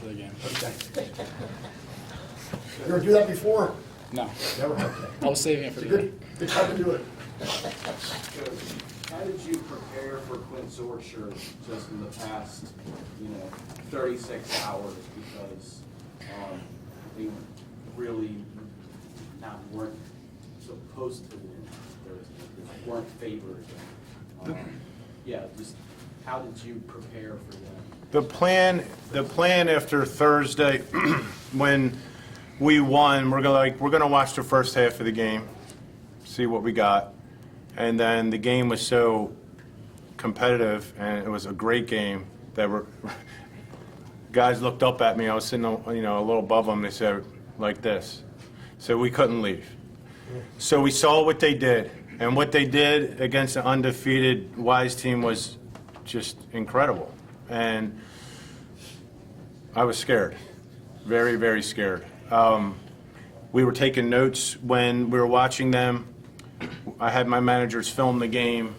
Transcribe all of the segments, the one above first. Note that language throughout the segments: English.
after the game. Okay. You ever do that before? No. Never. Okay. I was saving it for It's a the good time to do it. How did you prepare for Quince Orchard just in the past, 36 hours? Because they really weren't supposed to win Thursday. They weren't favored. Just how did you prepare for them? The plan after Thursday, when we won, we're gonna watch the first half of the game, see what we got, and then the game was so competitive and it was a great game that guys looked up at me. I was sitting, a little above them. They said like this, so we couldn't leave. So we saw what they did, and what they did against an undefeated Wise team was just incredible, and I was scared, very, very scared. We were taking notes when we were watching them. I had my managers film the game.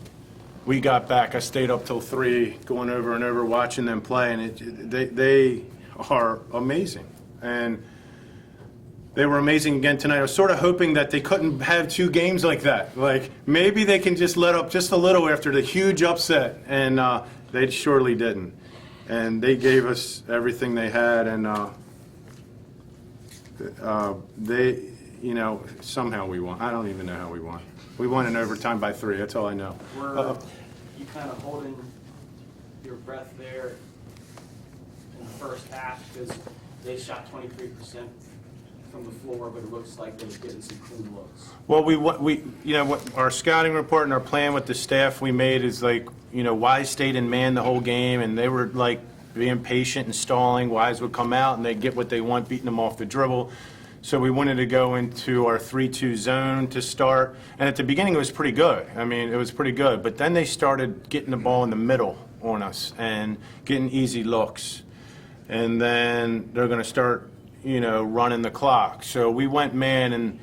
We got back. I stayed up till 3, going over and over, watching them play, and they are amazing. And they were amazing again tonight. I was sort of hoping that they couldn't have 2 games like that. Like, maybe they can just let up just a little after the huge upset, and they surely didn't. And they gave us everything they had, and they, somehow we won. I don't even know how we won. We won in overtime by 3. That's all I know. Were you kind of holding your breath there in the first half because they shot 23% from the floor, but it looks like they were getting some clean looks? Well, what our scouting report and our plan with the staff we made is Wise stayed in man the whole game, and they were being patient and stalling. Wise would come out and they'd get what they want, beating them off the dribble. So we wanted to go into our 3-2 zone to start. And at the beginning, it was pretty good. I mean, it was pretty good. But then they started getting the ball in the middle on us and getting easy looks. And then they're going to start, running the clock. So we went man, and,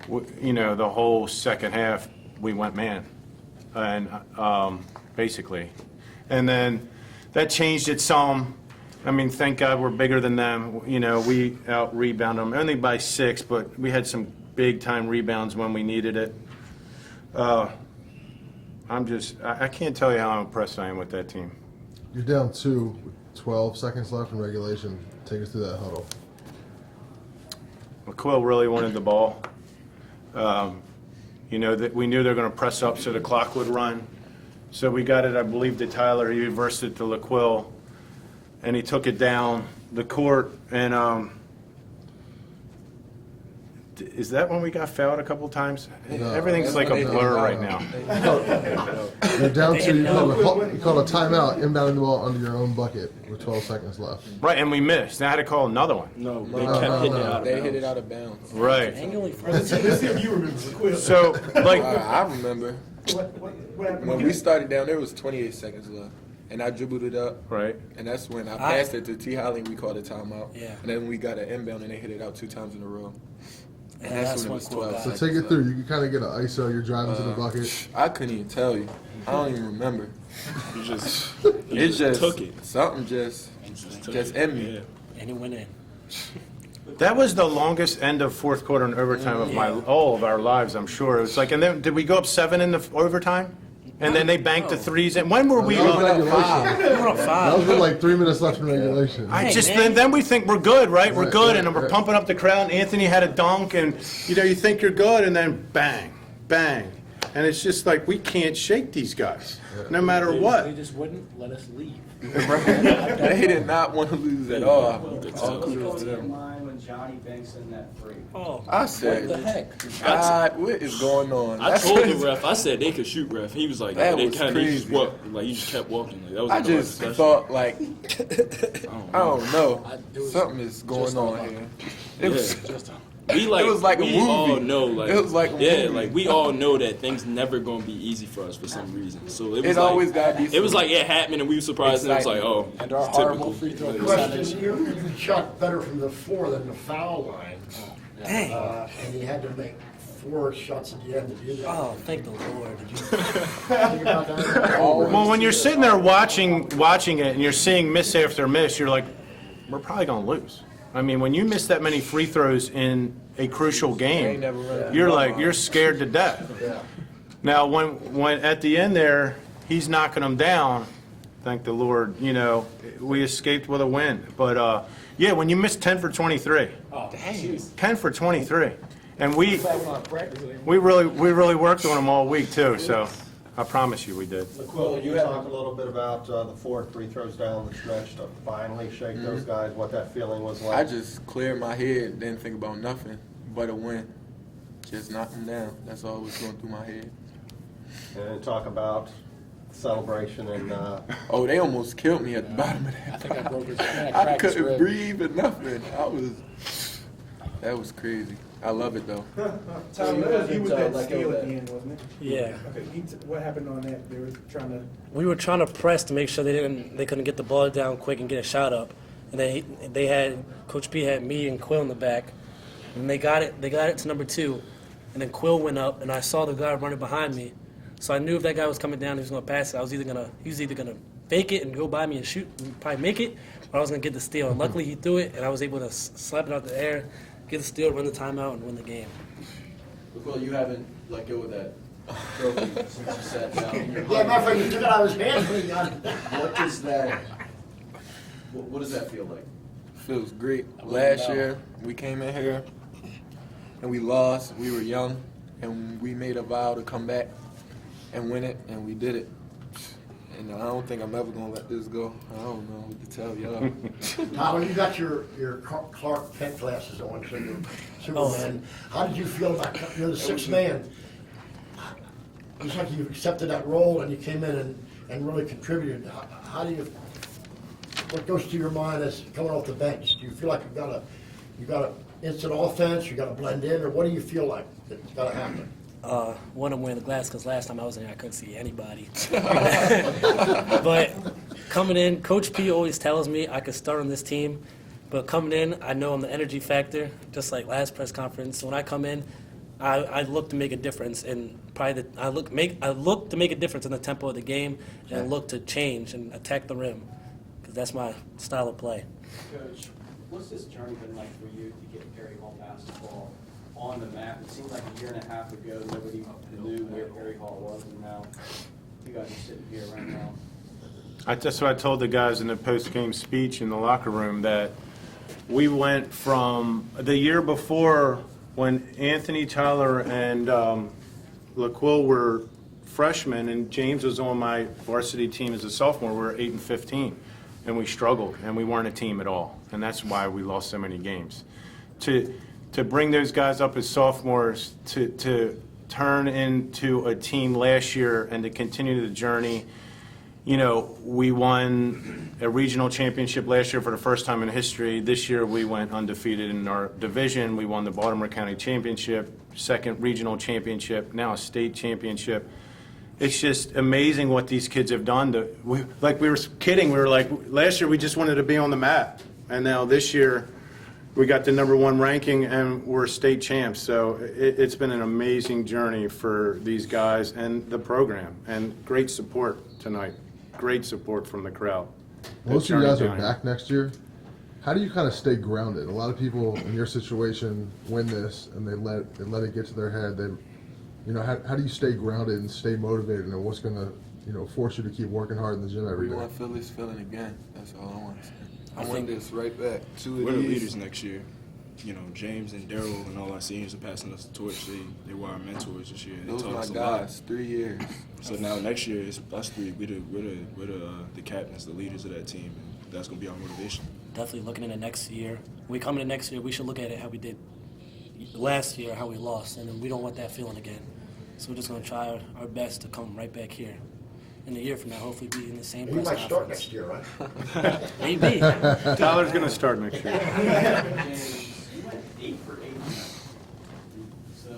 the whole second half, we went man. And basically. And then that changed it some. I mean, thank God we're bigger than them. We out-rebound them, only by 6, but we had some big-time rebounds when we needed it. I can't tell you how impressed I am with that team. You're down 2 with 12 seconds left in regulation. Take us through that huddle. LaQuill really wanted the ball. That we knew they were going to press up so the clock would run. So we got it, I believe, to Tyler. He reversed it to LaQuill. And he took it down the court, and is that when we got fouled a couple times? No, everything's like a blur right now. You're down 2. You called a timeout, inbounding the ball under your own bucket with 12 seconds left. Right, and we missed. I had to call another one. No, they kept hitting it out. They hit it out of bounds. Right. Let's see if you remember. So, I remember. What happened? When we started down, there was 28 seconds left. And I dribbled it up. Right. And that's when I passed it to T. Holley and we called a timeout. Yeah. And then we got an inbound and they hit it out 2 times in a row. And that's when it was 12 So seconds take it left. through. You can kind of get an ISO. You're driving to the bucket. I couldn't even tell you. I don't even remember. You just Took it. Something just in me. Yeah. And it went in. that was the longest end of fourth quarter and overtime of all of our lives, I'm sure. It was and then did we go up 7 in the overtime? And then they banked the 3s. And when were we That was up? regulation. We were up 5. That was with like 3 minutes left in regulation. Then we think we're good, right? We're Right, good, right, and we're right. pumping up the crowd. And Anthony had a dunk, and you think you're good, and then bang, bang, and it's just like we can't shake these guys, no matter They what. just wouldn't let us leave. They did not want to lose at all. All What kudos was to in them. mind when Johnny banks in that free? Oh, I said, what the heck? God, what is going on? I told the ref, I said they could shoot ref. He was like, That they was kind of just crazy. walked, like he just kept walking. Like, that was I a hard just discussion. thought like, I don't know. It was Something is going on here. It was, We like, It was like a we all movie. know, like, It was like a yeah, movie. like we all know that things never gonna be easy for us for some reason. So it was it always like, got to be. it was like it happened and we were surprised and it was like, oh, And our it's horrible typical. free throw Question, percentage. you shot better from the 4 than the foul line. Dang. And you had to make 4 shots at the end to do that. Oh, thank the Lord. Did you? Think about that. Well, when you're sitting there watching it, and you're seeing miss after miss, you're like, we're probably going to lose. I mean, when you miss that many free throws in a crucial game, you're scared to death. Now, when at the end there, he's knocking them down, thank the Lord, we escaped with a win. But, when you miss 10 for 23. Oh, dang. 10 for 23. And we really worked on them all week, too, so I promise you we did. LaQuill, you talked a little bit about the 4 free throws down the stretch to finally shake those guys, what that feeling was like. I just cleared my head, didn't think about nothing but a win. Just knock them down. That's all was going through my head. And then talk about celebration and Oh, they almost killed me at the bottom of that. I think I broke his I I cracked his couldn't rib. breathe or nothing. That was crazy. I love it though. Tom, that was you with that steal at the end, wasn't it? Yeah. Okay, what happened on that? They were trying to. We were trying to press to make sure they couldn't get the ball down quick and get a shot up. And they had Coach P had me and Quill in the back, and they got it to number 2, and then Quill went up, and I saw the guy running behind me, so I knew if that guy was coming down, he was going to pass it. He was either gonna fake it and go by me and shoot, and probably make it, or I was going to get the steal. And luckily he threw it, and I was able to slap it out the air, get the steal, run the timeout, and win the game. Well, you haven't let go of that trophy since you sat down. Yeah, matter of fact, he took it out of his hands when he got it. What does that? What does that feel like? Feels great. Last year we came in here and we lost. We were young and we made a vow to come back and win it, and we did it. And I don't think I'm ever gonna let this go. I don't know what to tell y'all. Tyler, you got your Clark Kent glasses on, so you're Superman. How did you feel about, you're the 6th man? It's like you accepted that role and you came in and really contributed. How do you, what goes through your mind as coming off the bench? Do you feel like you got a instant offense, you got to blend in, or what do you feel like that's got to happen? One, I'm wearing the glass because last time I was in here, I couldn't see anybody. But coming in, Coach P always tells me I could start on this team. But coming in, I know I'm the energy factor, just like last press conference. So when I come in, I look to make a difference, and probably I look to make a difference in the tempo of the game, and I look to change and attack the rim, because that's my style of play. Coach, what's this journey been like for you to get Perry Hall basketball on the map? It seems like a year and a half ago, nobody knew where Perry Hall was, and now you guys are sitting here right now. That's what I told the guys in the post-game speech in the locker room, that we went from the year before when Anthony, Tyler, and LaQuill were freshmen and James was on my varsity team as a sophomore. We were 8-15, and we struggled, and we weren't a team at all, and that's why we lost so many games. To bring those guys up as sophomores, to turn into a team last year and to continue the journey. We won a regional championship last year for the first time in history. This year we went undefeated in our division. We won the Baltimore County Championship, second regional championship, now a state championship. It's just amazing what these kids have done. We were kidding. We were like, last year we just wanted to be on the map. And now this year we got the #1 ranking and we're state champs. So it's been an amazing journey for these guys and the program. And great support tonight. Great support from the crowd. Most of you guys are back next year. How do you kind of stay grounded? A lot of people in your situation win this and they let it get to their head. How do you stay grounded and stay motivated, and what's going to force you to keep working hard in the gym every day? I want to feel this feeling again. That's all I want to say. I want this right back. We're the leaders next year. James and Daryl and all our seniors are passing us the torch. They were our mentors this year. They Those taught are us my a lot. guys. 3 years. So now next year it's us three. We're the captains, the leaders of that team. And that's gonna be our motivation. Definitely looking into next year. When we come into next year, we should look at it how we did last year, how we lost, and then we don't want that feeling again. So we're just going to try our best to come right back here. In a year from now, hopefully be in the same You press might start conference. next year, right? Maybe. Tyler's going to start next year. You went 8 for 8 tonight. So,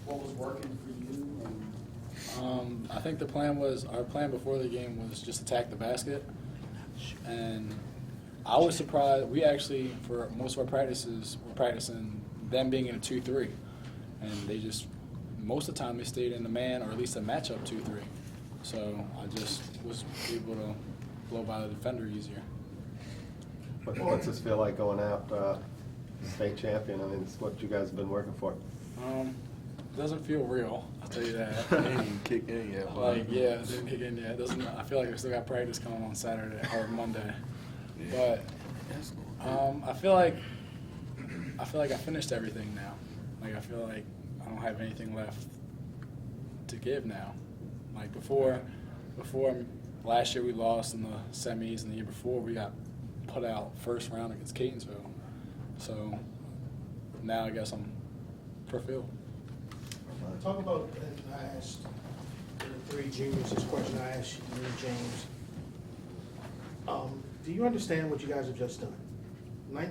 what was working for you? I think our plan before the game was just attack the basket. And I was surprised. We actually, for most of our practices, were practicing them being in a 2-3. And they just, most of the time, they stayed in the man or at least a matchup 2-3. So I just was able to blow by the defender easier. What's this feel like going out state champion? I mean, it's what you guys have been working for. Doesn't feel real, I'll tell you that. It ain't even kicked in yet. Like, yeah, it didn't kick in yet. It doesn't. I feel like we still got practice coming on Saturday or Monday. But I feel like I finished everything now. Like, I feel like I don't have anything left to give now. Like before last year we lost in the semis, and the year before we got put out first round against Catonsville. So now I guess I'm fulfilled. Talk about, and I asked the three juniors this question I asked you, James. Do you understand what you guys have just done?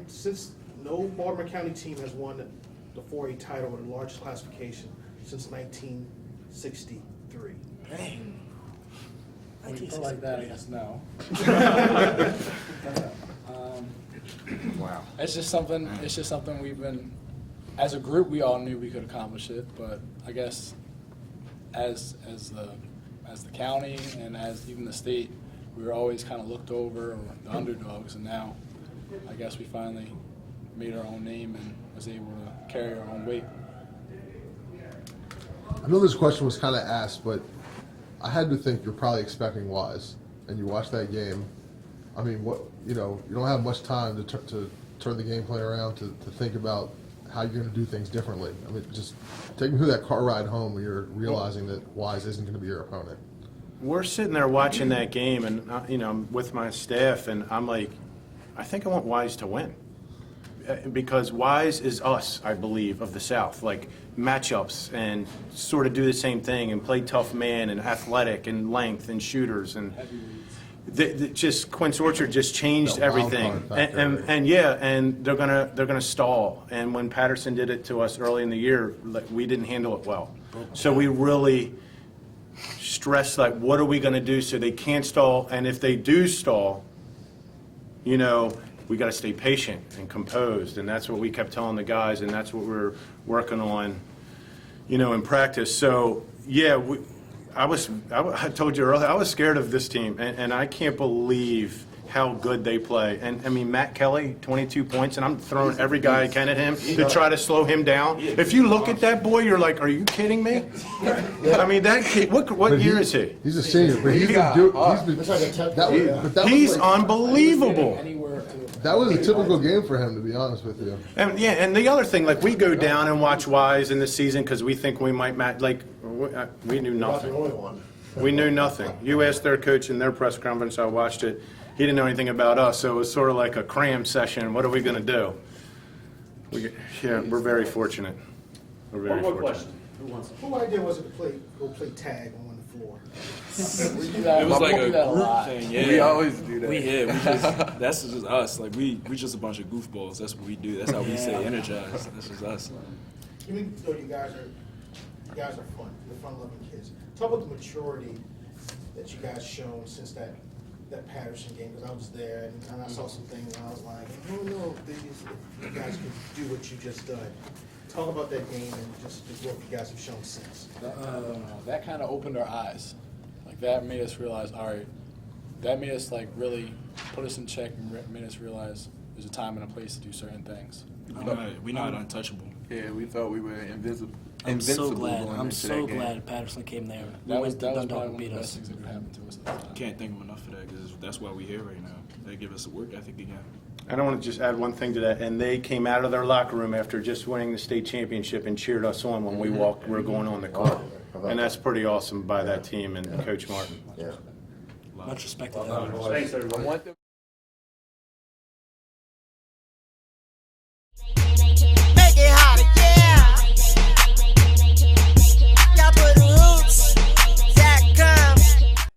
Since no Baltimore County team has won the 4A title in the largest classification since 1963. When you put it like that, I guess no. Wow. It's just something we've been, as a group, we all knew we could accomplish it, but I guess as the county and as even the state, we were always kind of looked over, or the underdogs, and now I guess we finally made our own name and was able to carry our own weight. I know this question was kind of asked, but I had to think you're probably expecting Wise, and you watch that game. I mean, you don't have much time to turn the game plan around to think about how you're going to do things differently. I mean, just take me through that car ride home when you're realizing that Wise isn't going to be your opponent. We're sitting there watching that game, and I'm with my staff, and I'm like, I think I want Wise to win, because Wise is us, I believe, of the South, like matchups and sort of do the same thing and play tough man and athletic and length and shooters and just Quince Orchard just changed That wild everything, card factor. and they're gonna stall. And when Patterson did it to us early in the year, like, we didn't handle it well, so we really stressed, like, what are we going to do so they can't stall, and if they do stall, we got to stay patient and composed, and that's what we kept telling the guys, and that's what we're working on, in practice. So yeah, I told you earlier, I was scared of this team, and I can't believe how good they play. And I mean, Matt Kelly, 22 points, and I'm throwing every guy I can at him to try to slow him down. If you look at that boy, you're like, are you kidding me? I mean, that kid, what year is he? He's a senior, but He's unbelievable. That was a typical game for him, to be honest with you. And yeah, and the other thing, like, we go down and watch Wise in the season because we think we might match. Like, we knew nothing. We knew nothing. You asked their coach in their press conference. I watched it. He didn't know anything about us, so it was sort of like a cram session. What are we going to do? We're very fortunate. We're very One more fortunate. question. Who idea was it to go play tag on the floor? It was like a group thing. Yeah, We always do that. That's just us. Like we just a bunch of goofballs. That's what we do. That's how we stay energized. That's just us. Even though you guys are fun, you're fun-loving kids. Talk about the maturity that you guys shown since that Patterson game, because I was there and I saw some things and I was like, I don't know if you guys could do what you just done. Talk about that game and just what you guys have shown since. That kind of opened our eyes. Like, that made us realize, all right, that made us, like, really put us in check and made us realize there's a time and a place to do certain things. We're not untouchable. Yeah, we thought we were invincible. I'm so glad. going I'm into so that game. glad Patterson came there. That was Dundalk probably and one beat of the us. best things that could happen to us at the time. Can't thank them enough for that because that's why we're here right now. They give us a work ethic again. I don't want to just add one thing to that. And they came out of their locker room after just winning the state championship and cheered us on when we were going on the court. And that's pretty awesome by that team and Coach Martin. Yeah. Much respect to them. Thanks, everyone.